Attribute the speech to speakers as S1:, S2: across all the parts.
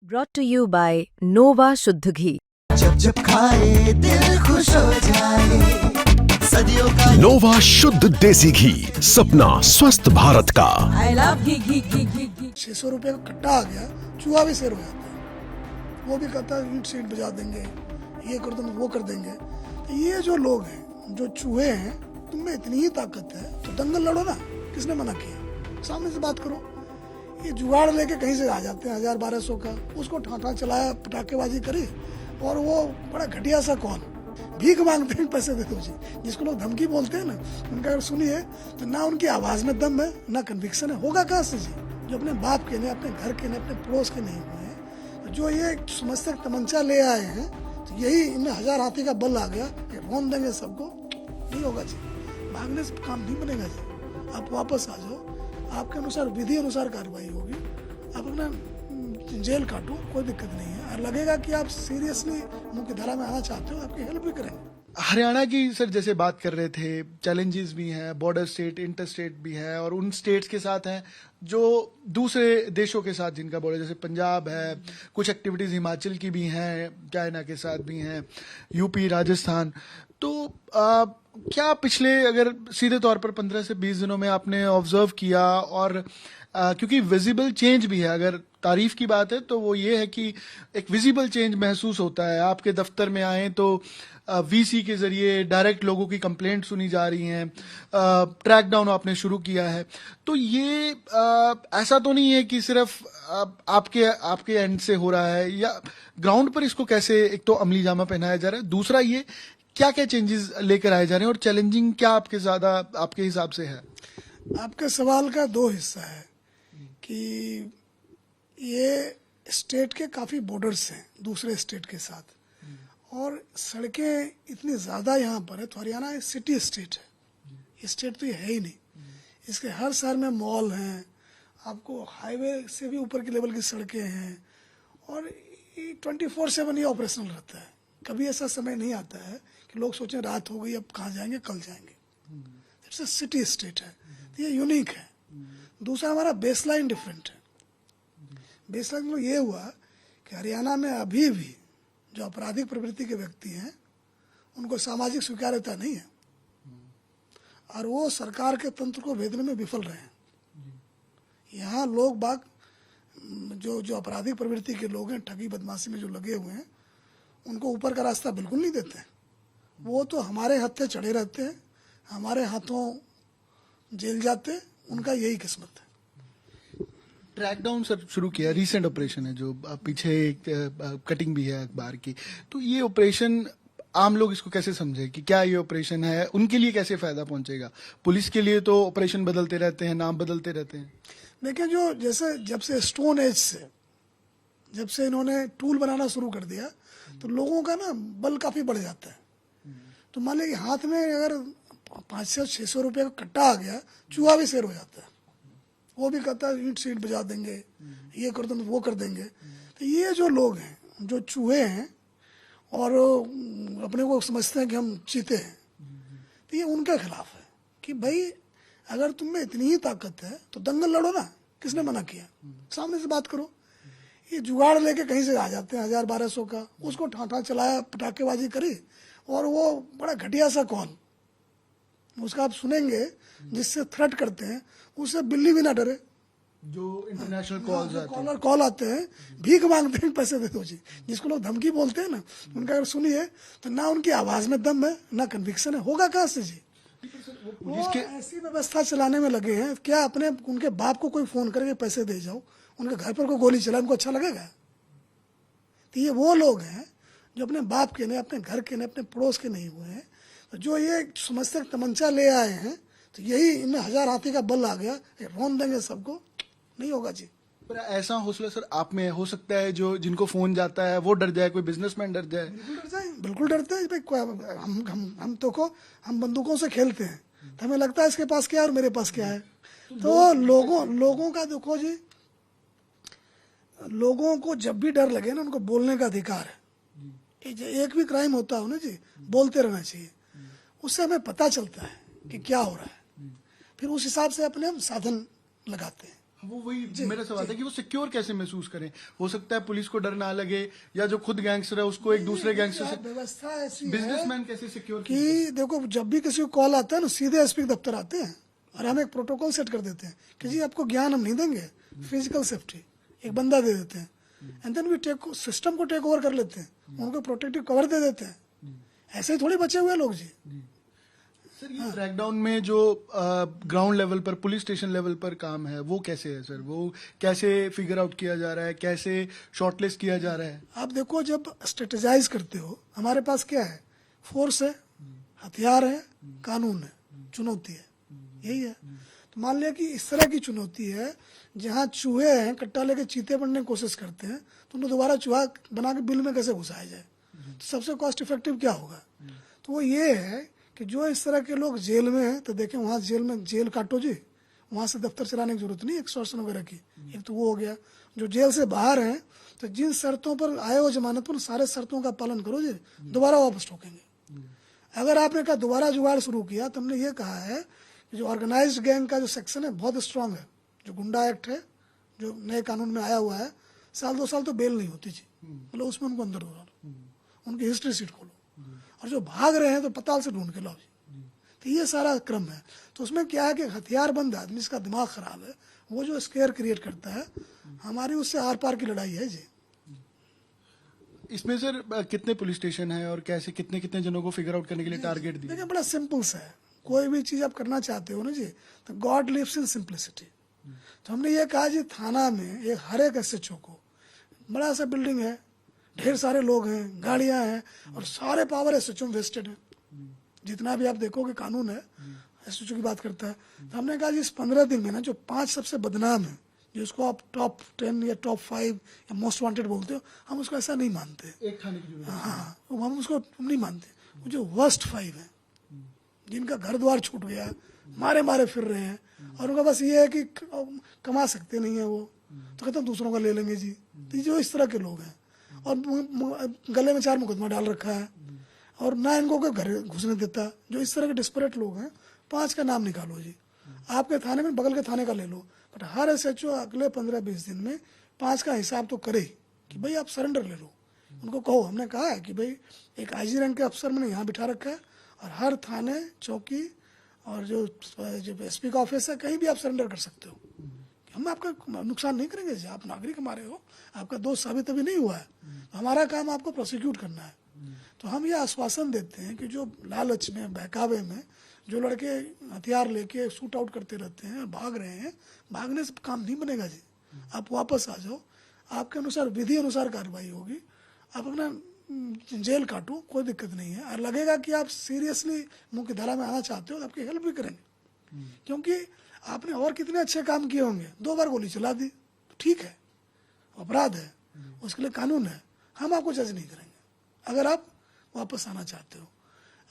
S1: Brought to you by Nova शुद्ध घी।
S2: जब जब खाए दिल खुश हो जाए सदियों का
S3: नोवा शुद्ध देसी घी, सपना स्वस्थ भारत का।
S4: I love घी
S5: 600 रुपये का कट्टा आ गया, चूहा भी शेर हो जाता है। वो भी कहता है ईंट सीट बजा देंगे, ये कर देंगे, वो कर देंगे। तो ये जो लोग हैं, जो चूहे हैं, तुम में इतनी ही ताकत है तो दंगल लड़ो ना। किसने मना किया? सामने से बात करो। ये जुगाड़ लेके कहीं से आ जाते हैं 1000-1200 का, उसको ठाठा चलाया, पटाखेबाजी करी, और वो बड़ा घटिया सा कौन भीख मांगते हैं, पैसे दे दो जी। जिसको लोग धमकी बोलते हैं ना, उनका अगर सुनिए तो ना उनकी आवाज में दम है, ना कन्विक्शन है। होगा कहाँ से जी? जो अपने बाप के नहीं, अपने घर के नहीं, अपने पड़ोस के नहीं हुए हैं, जो ये समझते तमंचा ले आए हैं, तो यही इनमें 1000 हाथी का बल आ गया कि रोन देंगे सबको। नहीं होगा जी, भागने से काम नहीं बनेगा जी। आप वापस आ जाओ, आपके अनुसार विधि अनुसार कार्रवाई होगी। आप अपना जेल काटो, कोई दिक्कत नहीं है। और लगेगा कि आप सीरियसली मुख्य धारा में आना चाहते हो, आपकी हेल्प भी करेंगे।
S6: हरियाणा की सर जैसे बात कर रहे थे, चैलेंजेस भी हैं, बॉर्डर स्टेट, इंटर स्टेट भी है, और उन स्टेट्स के साथ हैं जो दूसरे देशों के साथ जिनका बॉर्डर, जैसे पंजाब है, कुछ एक्टिविटीज हिमाचल की भी हैं, चाइना के साथ भी हैं, यूपी, राजस्थान। तो क्या पिछले अगर सीधे तौर पर 15 से 20 दिनों में आपने ऑब्जर्व किया, और क्योंकि विजिबल चेंज भी है, अगर तारीफ की बात है तो वो ये है कि एक विजिबल चेंज महसूस होता है। आपके दफ्तर में आए तो वीसी के जरिए डायरेक्ट लोगों की कंप्लेंट सुनी जा रही हैं, ट्रैक डाउन आपने शुरू किया है। तो ये ऐसा तो नहीं है कि सिर्फ आपके एंड से हो रहा है, या ग्राउंड पर इसको कैसे एक तो अमली जामा पहनाया जा रहा है, दूसरा ये क्या क्या चेंजेस लेकर आए जा रहे हैं, और चैलेंजिंग क्या आपके हिसाब से है?
S5: आपके सवाल का 2 हिस्सा है कि ये स्टेट के काफ़ी बॉर्डर्स हैं दूसरे स्टेट के साथ, और सड़कें इतनी ज़्यादा यहाँ पर है। तो हरियाणा एक सिटी स्टेट है, स्टेट तो ये है ही नहीं। इसके हर शहर में मॉल हैं, आपको हाईवे से भी ऊपर के लेवल की सड़कें हैं, और 24/7 ये ऑपरेशनल रहता है। कभी ऐसा समय नहीं आता है कि लोग सोचें रात हो गई, अब कहाँ जाएंगे, कल जाएंगे। इट्स अ सिटी स्टेट है, तो ये यूनिक है। दूसरा, हमारा बेसलाइन डिफरेंट है। बेसलाइन में ये हुआ कि हरियाणा में अभी भी जो आपराधिक प्रवृत्ति के व्यक्ति हैं, उनको सामाजिक स्वीकार्यता नहीं है, और वो सरकार के तंत्र को भेदने में विफल रहे हैं। यहाँ लोग बाग जो आपराधिक प्रवृत्ति के लोग हैं, ठगी बदमाशी में जो लगे हुए हैं, उनको ऊपर का रास्ता बिल्कुल नहीं देते हैं। वो तो हमारे हत्थे चढ़े रहते हैं, हमारे हाथों जेल जाते, उनका यही किस्मत है।
S6: ट्रैक डाउन सर शुरू किया, रिसेंट ऑपरेशन है, जो पीछे एक कटिंग भी है अखबार की। तो ये ऑपरेशन आम लोग इसको कैसे समझे कि क्या ये ऑपरेशन है, उनके लिए कैसे फायदा पहुंचेगा? पुलिस के लिए तो ऑपरेशन बदलते रहते हैं, नाम बदलते रहते हैं।
S5: देखिए, जो जैसे जब से स्टोन एज से जब से इन्होंने टूल बनाना शुरू कर दिया, तो लोगों का ना बल काफी बढ़ जाता है। तो मान लीजिए हाथ में अगर 500-600 रुपये का कट्टा आ गया, चूहा भी शेर हो जाता है। वो भी कहता है ईंट सीट बजा देंगे, ये कर देंगे, वो कर देंगे। तो ये जो लोग हैं, जो चूहे हैं, और अपने को समझते हैं कि हम चीते हैं, तो ये उनके खिलाफ है कि भाई अगर तुम में इतनी ही ताकत है तो दंगल लड़ो ना। किसने मना किया? सामने से बात करो। ये जुगाड़ लेके कहीं से आ जाते हैं 1000-1200 का, उसको ठाठा चलाया, पटाखेबाजी करी, और वो बड़ा घटिया सा कौन उसका आप सुनेंगे जिससे थ्रेट करते हैं, उससे बिल्ली भी ना डरे।
S6: जो इंटरनेशनल
S5: कॉल आते हैं, भीख मांगते हैं, पैसे दे दो जी। जिसको लोग धमकी बोलते हैं ना, उनका अगर सुनिए तो ना उनकी आवाज में दम है, ना कन्विक्शन है। होगा कहाँ से जी? वो ऐसी व्यवस्था चलाने में लगे हैं, क्या अपने उनके बाप को कोई फोन करके पैसे दे जाओ, उनके घर पर कोई गोली चलाए, उनको अच्छा लगेगा? तो ये वो लोग हैं जो अपने बाप के नहीं, अपने घर के नहीं, अपने पड़ोस के नहीं हुए हैं, तो जो ये समझते तमंचा ले आए हैं, तो यही इनमें 1000 हाथी का बल आ गया, रोन देंगे सबको। नहीं होगा जी।
S6: पर ऐसा हौसला सर आप में हो सकता है, जो जिनको फोन जाता है वो डर जाए, कोई बिजनेसमैन डर जाए?
S5: बिल्कुल डर जाए, बिल्कुल डरते हैं। हम बंदूकों से खेलते हैं, तो हमें लगता है इसके पास क्या है और मेरे पास क्या है। तो लोगों का देखो जी, लोगों को जब भी डर लगे ना, उनको बोलने का अधिकार है। एक भी क्राइम होता हो ना जी, बोलते रहना चाहिए, उससे हमें पता चलता है कि क्या हो रहा है। फिर उस हिसाब से अपने हम साधन लगाते हैं।
S6: वो वही मेरा सवाल था कि वो सिक्योर कैसे महसूस करें। हो सकता है पुलिस को डर ना लगे, या जो खुद गैंगस्टर है उसको एक दूसरे गैंगस्टर से।
S5: व्यवस्था ऐसी है
S6: बिजनेसमैन कैसे सिक्योर
S5: कि देखो, जब भी किसी को कॉल आता है ना, सीधे एसपी के दफ्तर आते हैं और हम एक प्रोटोकॉल सेट कर देते हैं कि जी आपको ज्ञान हम नहीं देंगे, फिजिकल सेफ्टी एक बंदा दे देते हैं, and then we take system को टेक ओवर कर लेते हैं, उनको प्रोटेक्टिव कवर दे देते हैं। ऐसे ही थोड़ी बचे हुए लोग जी।
S6: सर ये क्रैकडाउन में जो ग्राउंड लेवल पर, पुलिस स्टेशन लेवल पर काम है, वो कैसे है सर? वो कैसे फिगर आउट किया जा रहा है, कैसे शॉर्टलिस्ट किया जा रहा है?
S5: आप देखो, जब स्ट्रेटेजाइज करते हो, हमारे पास क्या है? फोर्स है, हथियार है, कानून है, चुनौती है, यही है। तो मान लिया कि इस तरह की चुनौती है, जहाँ चूहे हैं कट्टा लेके चीते बनने की कोशिश करते हैं, तो उन्हें दोबारा चूहा बना के बिल में कैसे घुसाया जाए? तो सबसे कॉस्ट इफेक्टिव क्या होगा? तो वो ये है कि जो इस तरह के लोग जेल में हैं, तो देखें वहाँ जेल में जेल काटो जी, वहाँ से दफ्तर चलाने की जरूरत नहीं एक्सटॉर्शन वगैरह की। एक तो वो हो गया। जो जेल से बाहर हैं, तो जिन शर्तों पर आए हो जमानत पर, सारे शर्तों का पालन करो जी, दोबारा वापस ठोकेंगे। अगर आपने कहा दोबारा जुगाड़ शुरू किया, तो हमने ये कहा है कि जो ऑर्गेनाइज्ड गैंग का जो सेक्शन है बहुत स्ट्रांग है। जो गुंडा एक्ट है, जो नए कानून में आया हुआ है, 1-2 साल तो बेल नहीं होती जी, मतलब उसमें उनको अंदर डालो, उनकी हिस्ट्री सीट खोलो, और जो भाग रहे हैं तो पताल से ढूंढ के लाओ जी। तो ये सारा क्रम है। तो उसमें क्या है कि हथियारबंद आदमी जिसका दिमाग खराब है, वो जो स्केयर क्रिएट करता है, हमारी उससे आर पार की लड़ाई है जी।
S6: इसमें सर कितने पुलिस स्टेशन है और कैसे कितने कितने जनों को फिगर आउट करने के लिए टारगेट दिया?
S5: देखिए, बड़ा सिंपल सा है। कोई भी चीज आप करना चाहते हो ना जी, तो गॉड लिव्स इन सिंप्लिसिटी। तो हमने ये कहा जी, थाना में एक हर एक SHO को, बड़ा सा बिल्डिंग है, ढेर सारे लोग हैं, गाड़ियां हैं, और सारे पावर SHO में वेस्टेड है। जितना भी आप देखोगे कानून है, SHO की बात करता है। तो हमने कहा जी, इस 15 दिन में ना जो 5 सबसे बदनाम है, जिसको आप टॉप 10 या टॉप 5 या मोस्ट वांटेड बोलते हो, हम उसको ऐसा नहीं मानते।
S6: एक खाने की जरूरत।
S5: हाँ, हम उसको नहीं मानते। वो जो वर्स्ट 5 है, जिनका घर द्वार छूट गया, मारे मारे फिर रहे हैं, और उनका बस ये है कि कमा सकते नहीं है वो, तो कहते हैं दूसरों का ले लेंगे जी। तो जो इस तरह के लोग हैं, और गले में 4 मुकदमा डाल रखा है, और ना इनको कोई घर घुसने देता। जो इस तरह के डिस्परेट लोग हैं, 5 का नाम निकालो जी, आपके थाने में, बगल के थाने का ले लो, बट हर SHO अगले 15-20 दिन में 5 का हिसाब तो करे कि भाई आप सरेंडर ले लो। उनको कहो, हमने कहा है कि भाई एक IG रैंक के अफसर मैंने यहाँ बिठा रखा है, और हर थाने, चौकी, और जो SP का ऑफिस है, कहीं भी आप सरेंडर कर सकते हो। हम आपका नुकसान नहीं करेंगे जी, आप नागरिक हमारे हो, आपका दोस्त साबित अभी नहीं हुआ है, तो हमारा काम आपको प्रोसिक्यूट करना है। तो हम ये आश्वासन देते हैं कि जो लालच में, बहकावे में जो लड़के हथियार लेके शूट आउट करते रहते हैं, भाग रहे हैं, भागने से काम नहीं बनेगा जी। आप वापस आ जाओ, आपके अनुसार, विधि अनुसार कार्रवाई होगी, आप अपना जेल काटो, कोई दिक्कत नहीं है। और लगेगा कि आप सीरियसली मुख्य धारा में आना चाहते हो, तो आपकी हेल्प भी करेंगे, क्योंकि आपने और कितने अच्छे काम किए होंगे। 2 बार गोली चला दी, तो ठीक है, अपराध है, उसके लिए कानून है, हम आपको जज नहीं करेंगे अगर आप वापस आना चाहते हो।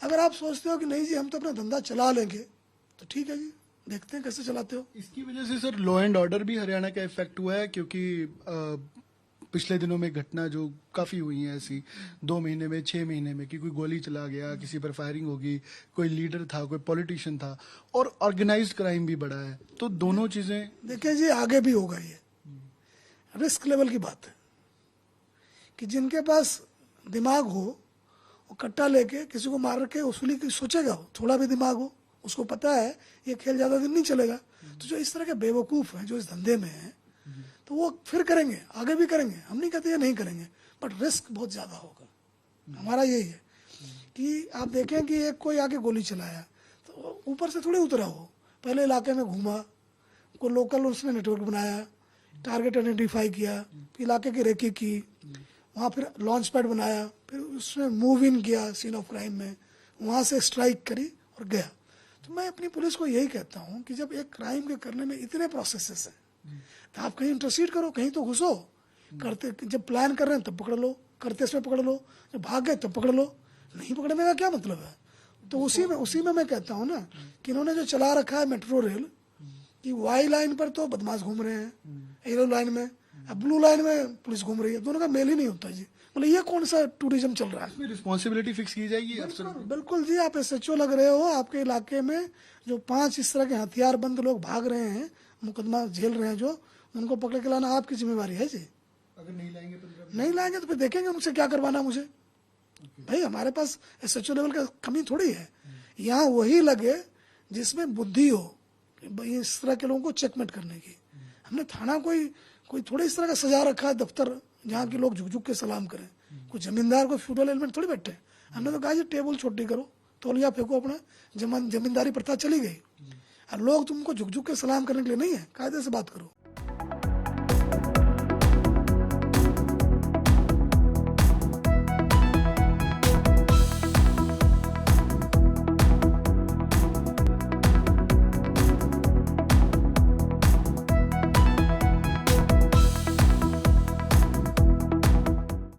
S5: अगर आप सोचते हो कि नहीं जी हम तो अपना धंधा चला लेंगे, तो ठीक है जी, देखते हैं कैसे चलाते हो।
S6: इसकी वजह से सर लॉ एंड ऑर्डर भी हरियाणा का इफेक्ट हुआ है, क्योंकि पिछले दिनों में घटना जो काफी हुई है ऐसी, 2 महीने में, 6 महीने में, कि कोई गोली चला गया, किसी पर फायरिंग होगी, कोई लीडर था, कोई पॉलिटिशियन था, और ऑर्गेनाइज्ड क्राइम भी बढ़ा है। तो दोनों चीजें
S5: देखिए जी, आगे भी होगा। ये रिस्क लेवल की बात है कि जिनके पास दिमाग हो, वो कट्टा लेके किसी को मार के वसूली की सोचेगा। वो थोड़ा भी दिमाग हो, उसको पता है ये खेल ज्यादा दिन नहीं चलेगा। तो जो इस तरह के बेवकूफ हैं, जो इस धंधे में हैं, तो वो फिर करेंगे, आगे भी करेंगे। हम नहीं कहते ये नहीं करेंगे, बट रिस्क बहुत ज्यादा होगा। हमारा यही है कि आप देखें कि एक कोई आके गोली चलाया, तो ऊपर से थोड़ी उतरा हो, पहले इलाके में घूमा, कोई लोकल उसने नेटवर्क बनाया, टारगेट आइडेंटिफाई किया, फिर इलाके की रेकी की, वहाँ फिर लॉन्च पैड बनाया, फिर उसमें मूव इन किया सीन ऑफ क्राइम में, वहाँ से स्ट्राइक करी और गया। तो मैं अपनी पुलिस को यही कहता हूँ कि जब एक क्राइम के करने में इतने प्रोसेसेस हैं, तो आप कहीं इंटरसीड करो, कहीं तो घुसो। करते जब प्लान कर रहे हैं तब पकड़ लो, करते समय पकड़ लो, जब भाग गए तब पकड़ लो। नहीं पकड़ने का क्या मतलब है? तो उसी में मैं कहता हूँ ना कि इन्होंने जो चला रखा है मेट्रो रेल, कि वाई लाइन पर तो बदमाश घूम रहे हैं, येलो लाइन में, अब ब्लू लाइन में पुलिस घूम रही है, दोनों का मेल ही नहीं होता जी। मतलब ये कौन सा टूरिज्म चल रहा है?
S6: रिस्पॉन्सिबिलिटी फिक्स की जाएगी अफसर।
S5: बिल्कुल जी, आप SHO लग रहे हो, आपके इलाके में जो 5 इस तरह के हथियारबंद लोग भाग रहे हैं, मुकदमा झेल रहे हैं जो, उनको पकड़ के लाना आपकी जिम्मेवारी है जी।
S6: अगर नहीं लाएंगे 15
S5: नहीं लाएंगे तो फिर देखेंगे उनसे क्या करवाना मुझे। भाई हमारे पास एसएचओ लेवल का कमी थोड़ी है, यहाँ वही लगे जिसमें बुद्धि हो इस तरह के लोगों को चेकमेट करने की। हमने थाना कोई थोड़ी इस तरह का सजा रखा है दफ्तर जहाँ के लोग झुक झुक के सलाम करें। कोई जमींदार कोई फ्यूडल एलिमेंट थोड़ी बैठे। हमने तो कहा जी टेबल छोटी करो, तौलिया फेंको, अपना जमींदारी प्रथा चली गई। और लोग तुमको झुक झुक के सलाम करने के लिए नहीं है, कायदे से बात करो।